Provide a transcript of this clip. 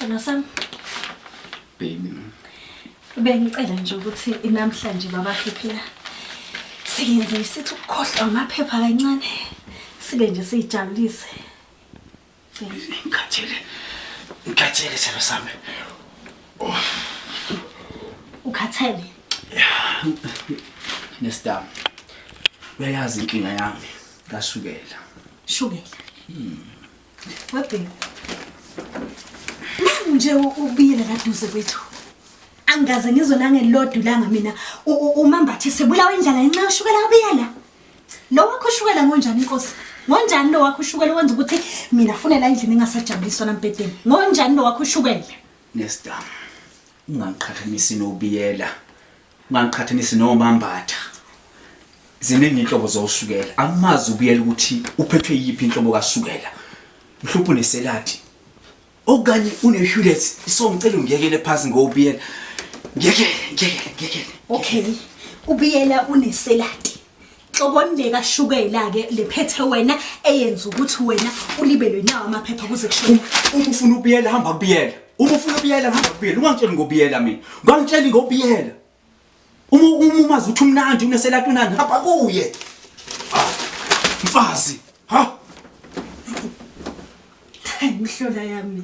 Sona sami. Baby. Bengicela nje ukuthi namhlanje baba phepha siyenze isithi ukukhohlwa amaphepha kancane. Sibe nje sijabulise. Ngikhathele sena sami. Ukhathele? Yeah. Nestam. Uyayazi inkinga yami kashukela. Shukela. Wabheka. Nje ubiyela kaduze kwethu. Angaze ngizona ngelodulanga mina umambathi sebulawa indlala ngenxa yoshukela kabiyela. Lo wakho ushukela ngonjani inkosi? Ngonjani lo wakho ushukela wenza ukuthi mina funela endlini engasajabuliswa nampedeni? Ngonjani lo wakho ushukela? Nestam. Ungangiqhathanisi nobiyela. Ungangiqhathanisi nomambatha. Ziningi inhlobo zoshukela. Akumazi ubiyela ukuthi uphephe yipi inhlobo kashukela. Mhluphu neselati. Okanye uneHewlett isongicela ungiyekele phansi ngobiyela. Ngiyekele. Okay. Ubiyela uneselati. Xobonile kashukela ke lephethe wena eyenza ukuthi wena ulibelwe nawo amaphepha kuze kushone. Uma ufuna ubiyela hamba kubiyela. Uma ufuna ubiyela hamba kubiyela. Ungangitsheli ngobiyela mina. Ungangitsheli ngobiyela. Uma umazi ukuthi umnandi uneselati unani hamba kuye. Mfazi, ha? Hayi mhlola yami.